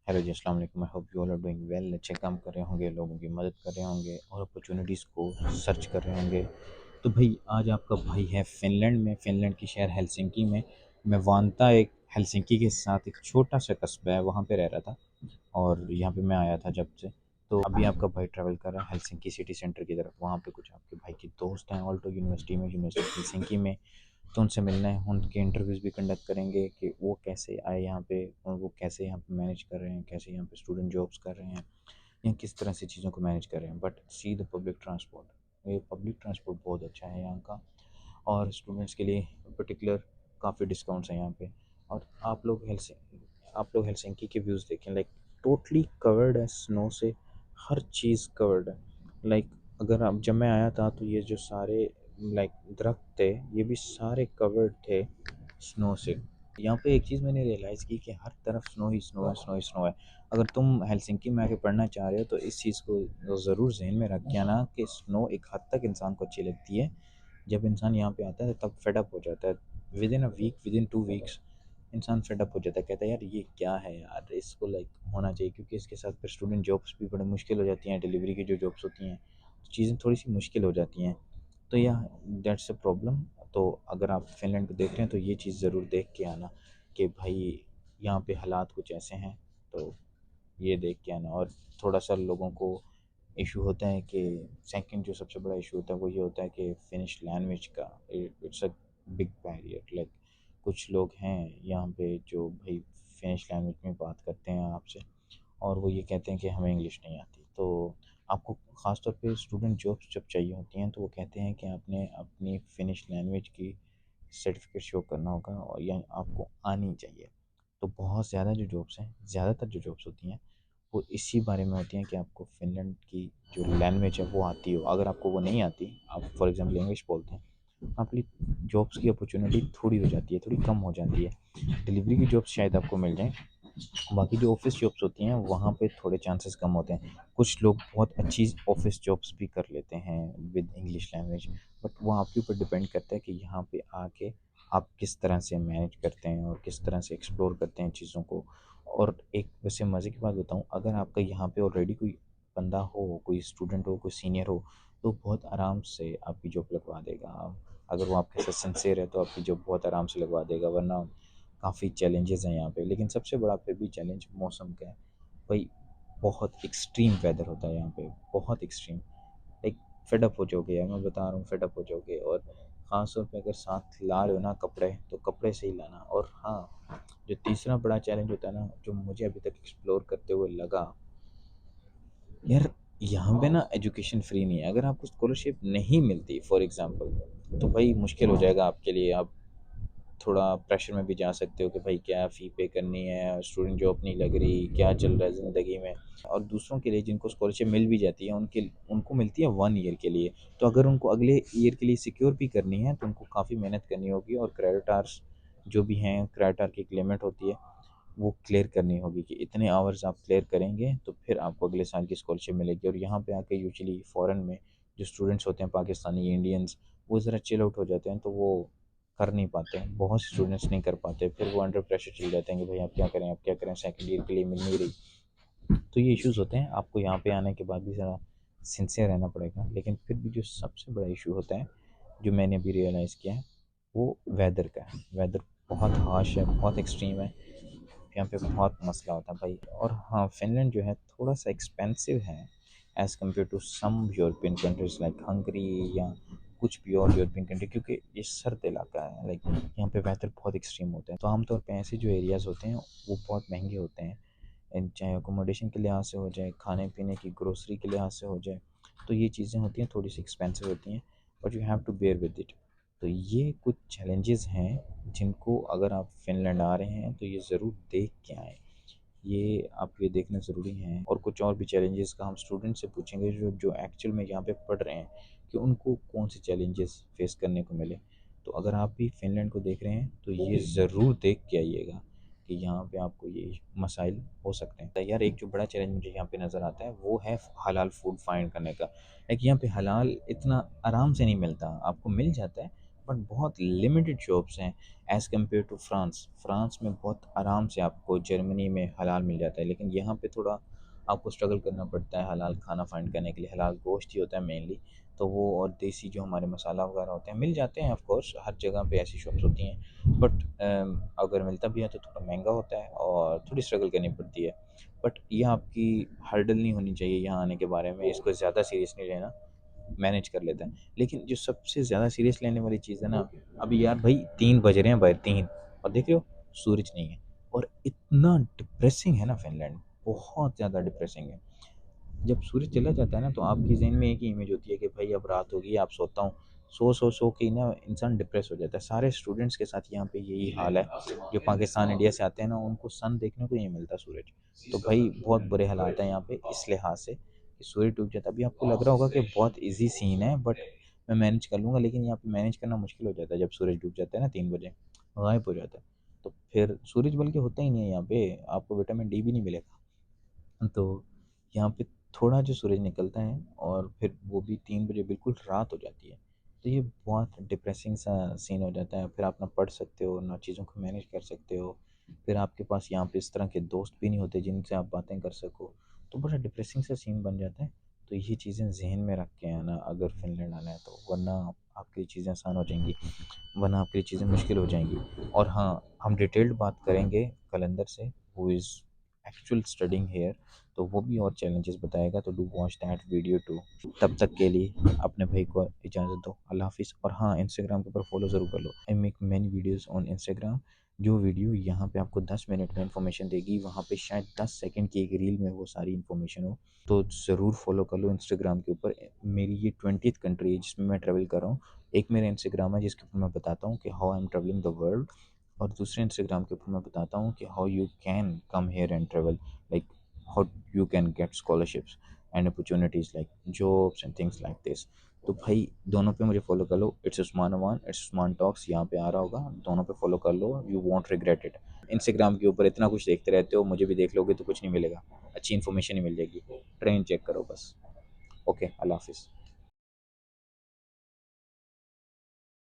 Hello जी, अस्सलाम वालेकुम। I hope you all are doing well. अच्छे काम कर रहे होंगे, लोगों की मदद कर रहे होंगे और अपॉर्चुनिटीज़ को सर्च कर रहे होंगे। तो भाई आज आपका भाई है फ़िनलैंड में, फ़िनलैंड की शहर हेलसिंकी में। मैं वांता एक हेलसिंकी के साथ एक छोटा सा कस्बा है, वहाँ पे रह रहा था और यहाँ पे मैं आया था जब से। तो अभी आपका भाई ट्रैवल कर रहा है हेलसिंकी सिटी सेंटर की तरफ। वहाँ पे कुछ आपके भाई के दोस्त हैं ऑल्टो यूनिवर्सिटी में, यूनिवर्सिटी हेलसिंकी में। तो उनसे मिलना है, उनके इंटरव्यूज़ भी कंडक्ट करेंगे कि वो कैसे आए यहाँ पे और वो कैसे यहाँ पे मैनेज कर रहे हैं, कैसे यहाँ पे स्टूडेंट जॉब्स कर रहे हैं या किस तरह से चीज़ों को मैनेज कर रहे हैं। But see the public transport, ये पब्लिक ट्रांसपोर्ट बहुत अच्छा है यहाँ का और स्टूडेंट्स के लिए पर्टिकुलर काफ़ी डिस्काउंट्स हैं यहाँ पे। और आप लोग हेलसिंकी के व्यूज़ देखें, लाइक टोटली कवर्ड है स्नो से, हर चीज़ कवर्ड है। लाइक अगर आप, जब मैं आया था तो ये जो सारे लाइक दरख्त थे ये भी सारे कवर्ड थे स्नो से। यहाँ पे एक चीज़ मैंने रियलाइज़ की कि हर तरफ स्नो ही स्नो है, स्नो ही स्नो है। अगर तुम हेलसिंकी में आके पढ़ना चाह रहे हो तो इस चीज़ को ज़रूर ज़हन में रख के आना कि स्नो एक हद तक इंसान को अच्छी लगती है। जब इंसान यहाँ पे आता है तब फेड अप हो जाता है। Within a week, within 2 weeks इंसान फेड अप हो जाता है, कहता है यार ये क्या है यार, इसको लाइक होना चाहिए। क्योंकि इसके साथ फिर स्टूडेंट जॉब्स भी बड़ी मुश्किल हो जाती हैं, डिलीवरी की जो जॉब्स होती हैं तो चीज़ें थोड़ी सी मुश्किल हो जाती हैं। तो या दैट्स अ प्रॉब्लम। तो अगर आप फिनलैंड को देख रहे हैं तो ये चीज़ ज़रूर देख के आना कि भाई यहाँ पे हालात कुछ ऐसे हैं। तो ये देख के आना। और थोड़ा सा लोगों को इशू होता है कि सेकंड जो सबसे बड़ा इशू होता है वो ये होता है कि फिनिश लैंग्वेज का it's a big barrier. Like कुछ लोग हैं यहाँ पे जो भाई फिनिश लैंग्वेज में बात करते हैं आपसे और वो ये कहते हैं कि हमें इंग्लिश नहीं आती। तो आपको ख़ास तौर पे स्टूडेंट जॉब्स जब चाहिए होती हैं तो वो कहते हैं कि आपने अपनी फिनिश लैंग्वेज की सर्टिफिकेट शो करना होगा और या आपको आनी चाहिए। तो बहुत ज़्यादा जो जॉब्स हैं, ज़्यादातर जो जॉब्स होती हैं वो इसी बारे में होती हैं कि आपको फ़िनलैंड की जो लैंग्वेज है वो आती हो। अगर आपको वो नहीं आती, आप फॉर एग्ज़ाम्पल इंग्लिश बोलते हैं, तो आपके लिए जॉब्स की अपॉर्चुनिटी थोड़ी हो जाती है, थोड़ी कम हो जाती है। डिलीवरी की जॉब्स शायद आपको मिल जाएँ, बाकी जो ऑफिस जॉब्स होती हैं वहाँ पे थोड़े चांसेस कम होते हैं। कुछ लोग बहुत अच्छी ऑफिस जॉब्स भी कर लेते हैं विद इंग्लिश लैंग्वेज। बट वो आपके ऊपर डिपेंड करता है कि यहाँ पे आके आप किस तरह से मैनेज करते हैं और किस तरह से एक्सप्लोर करते हैं चीज़ों को। और एक वैसे मज़े की बात बताऊँ, अगर आपका यहाँ पे ऑलरेडी कोई बंदा हो, कोई स्टूडेंट हो, कोई सीनियर हो, तो बहुत आराम से आपकी जॉब लगवा देगा। अगर वो आपके साथ सिंसियर है तो आपकी जॉब बहुत आराम से लगवा देगा। वरना काफ़ी चैलेंजेस हैं यहाँ पे। लेकिन सबसे बड़ा फिर भी चैलेंज मौसम का है भाई। बहुत एक्सट्रीम वेदर होता है यहाँ पे, बहुत एक्सट्रीम। लाइक फेडअप हो जाओगे यार, मैं बता रहा हूँ फेडअप हो जाओगे। और ख़ास तौर पे अगर साथ ला रहे हो ना कपड़े, तो कपड़े से ही लाना। और हाँ, जो तीसरा बड़ा चैलेंज होता है ना, जो मुझे अभी तक एक्सप्लोर करते हुए लगा, यार यहाँ पे ना एजुकेशन फ्री नहीं है। अगर आपको स्कॉलरशिप नहीं मिलती फॉर एग्ज़ाम्पल, तो भाई मुश्किल हो जाएगा आपके लिए। आप थोड़ा प्रेशर में भी जा सकते हो कि भाई क्या फ़ी पे करनी है, स्टूडेंट जॉब नहीं लग रही, क्या चल रहा है ज़िंदगी में। और दूसरों के लिए जिनको स्कॉलरशिप मिल भी जाती है, उनके उनको मिलती है 1 ईयर के लिए। तो अगर उनको अगले ईयर के लिए सिक्योर भी करनी है तो उनको काफ़ी मेहनत करनी होगी। और क्रेडिटार्स जो भी हैं, क्रेडिटार की एक लिमिट होती है, वो क्लियर करनी होगी कि इतने आवर्स आप क्लियर करेंगे तो फिर आपको अगले साल की स्कॉलरशिप मिलेगी। और यहाँ पे आके यूजुअली फ़ॉरेन में जो स्टूडेंट्स होते हैं, पाकिस्तानी इंडियंस, वो ज़रा चिल आउट हो जाते हैं तो वो कर नहीं पाते हैं। बहुत से स्टूडेंट्स नहीं कर पाते, फिर वो अंडर प्रेशर चले जाते हैं कि भाई आप क्या करें, आप क्या करें, सेकंड ईयर के लिए मिल नहीं रही। तो ये इश्यूज़ होते हैं। आपको यहाँ पे आने के बाद भी ज़रा सिंसियर रहना पड़ेगा। लेकिन फिर भी जो सबसे बड़ा इशू होता है, जो मैंने अभी रियलाइज़ किया है, वो वेदर का है। वेदर बहुत हार्श है, बहुत एक्सट्रीम है। यहाँ पे बहुत मसला होता है भाई। और हाँ, फ़िनलैंड जो है थोड़ा सा एक्सपेंसिव है as compare to some European countries like Hungary या कुछ भी और यूरोपियन कंट्री, क्योंकि ये सर्द इलाका है। लाइक यहाँ पे वेदर बहुत एक्सट्रीम होता है। तो आमतौर पे ऐसे जो एरियाज़ होते हैं वो बहुत महंगे होते हैं, चाहे अकोमोडेशन के लिहाज से हो जाए, खाने पीने की ग्रोसरी के लिहाज से हो जाए। तो ये चीज़ें होती हैं, थोड़ी सी एक्सपेंसिव होती हैं, but you have to bear with it. तो ये कुछ चैलेंजेस हैं जिनको अगर आप फिनलैंड आ रहे हैं तो ये ज़रूर देख के आएँ। ये आप ये देखना ज़रूरी है। और कुछ और भी चैलेंजेस का हम स्टूडेंट से पूछेंगे जो जो एक्चुअल में यहाँ पे पढ़ रहे हैं, कि उनको कौन से चैलेंजेस फेस करने को मिले। तो अगर आप भी फिनलैंड को देख रहे हैं तो ये ज़रूर देख के आइएगा कि यहाँ पे आपको ये मसाइल हो सकते हैं। तो यार एक जो बड़ा चैलेंज मुझे यहाँ पे नज़र आता है वो है हलाल फूड फाइंड करने का। लाइक यहाँ पे हलाल इतना आराम से नहीं मिलता, आपको मिल जाता है बट बहुत लिमिटेड शॉप्स हैं as compare to France. France में बहुत आराम से आपको, जर्मनी में हलाल मिल जाता है, लेकिन यहाँ पे थोड़ा आपको स्ट्रगल करना पड़ता है हलाल खाना फाइंड करने के लिए। हलाल गोश्त ही होता है मेनली, तो वो और देसी जो हमारे मसाला वगैरह होते हैं मिल जाते हैं। ऑफ कोर्स हर जगह पे ऐसी शॉप्स होती हैं, बट अगर मिलता भी है तो थोड़ा महंगा होता है और थोड़ी स्ट्रगल करनी पड़ती है। बट ये आपकी हर्डल नहीं होनी चाहिए यहाँ आने के बारे में, इसको ज़्यादा सीरियस नहीं लेना, मैनेज कर लेता है। लेकिन जो सबसे ज़्यादा सीरियस लेने वाली चीज़ है ना, अभी यार भाई 3 बज रहे हैं भाई, 3, और देख रहे हो सूरज नहीं है, और इतना डिप्रेसिंग है ना फिनलैंड, बहुत ज़्यादा डिप्रेसिंग है। जब सूरज चला जाता है ना तो आपकी ज़हन में एक ही इमेज होती है कि भाई अब रात होगी, आप सोता हूँ। सो के ना इंसान डिप्रेस हो जाता है। सारे स्टूडेंट्स के साथ यहाँ पे यही हाल है। जो पाकिस्तान इंडिया से आते हैं ना, उनको सन देखने को नहीं मिलता, सूरज। तो भाई बहुत बुरे हालात हैं यहाँ पे इस लिहाज से कि सूरज डूब जाता है। अभी आपको लग रहा होगा कि बहुत ईजी सीन है, बट मैं मैनेज कर लूँगा, लेकिन यहाँ पे मैनेज करना मुश्किल हो जाता है जब सूरज डूब जाता है ना 3 बजे, गायब हो जाता है। तो फिर सूरज बल्कि होता ही नहीं है यहाँ पे, आपको विटामिन डी भी नहीं मिलेगा। तो यहाँ पे थोड़ा जो सूरज निकलता है और फिर वो भी 3 बजे बिल्कुल रात हो जाती है, तो ये बहुत डिप्रेसिंग सा सीन हो जाता है। फिर आप ना पढ़ सकते हो ना चीज़ों को मैनेज कर सकते हो, फिर आपके पास यहाँ पे इस तरह के दोस्त भी नहीं होते जिनसे आप बातें कर सको, तो बड़ा डिप्रेसिंग सा सीन बन जाता है। तो ये चीज़ें जहन में रख के आना अगर फिनलैंड आना है तो, वरना आपके लिए चीज़ें आसान हो जाएंगी, वरना आपके लिए चीज़ें मुश्किल हो जाएंगी। और हाँ, हम डिटेल्ड बात करेंगे कलंदर से, who is actual studying here, तो वो भी और चैलेंजेस बताएगा, तो do watch that video too. तब तक के लिए अपने भाई को इजाज़त दो, अल्लाह हाफिज़। और हाँ, इंस्टाग्राम के ऊपर फॉलो ज़रूर कर लो, I make many videos on Instagram. जो वीडियो यहाँ पे आपको 10 मिनट में इन्फॉर्मेशन देगी, वहाँ पे शायद 10 सेकंड की एक रील में वो सारी इन्फॉर्मेशन हो। तो ज़रूर फॉलो कर लो इंस्टाग्राम के ऊपर। मेरी ये 20th कंट्री है जिसमें मैं ट्रैवल कर रहा हूँ। एक मेरा इंस्टाग्राम है जिसके ऊपर मैं बताता हूँ कि how I am travelling the world, और दूसरे इंस्टाग्राम के ऊपर मैं बताता हूँ कि how you can come here and travel, like how you can get scholarships and opportunities like jobs and things like this। तो भाई दोनों पे मुझे फॉलो कर लो, it's Usman Aman, it's Usman talks, यहाँ पे आ रहा होगा, दोनों पे फॉलो कर लो, you won't regret it. Instagram के ऊपर इतना कुछ देखते रहते हो, मुझे भी देख लोगे तो कुछ नहीं मिलेगा, अच्छी इन्फॉर्मेशन ही मिल जाएगी, ट्रेन चेक करो बस। ओके, अल्लाह हाफिज़।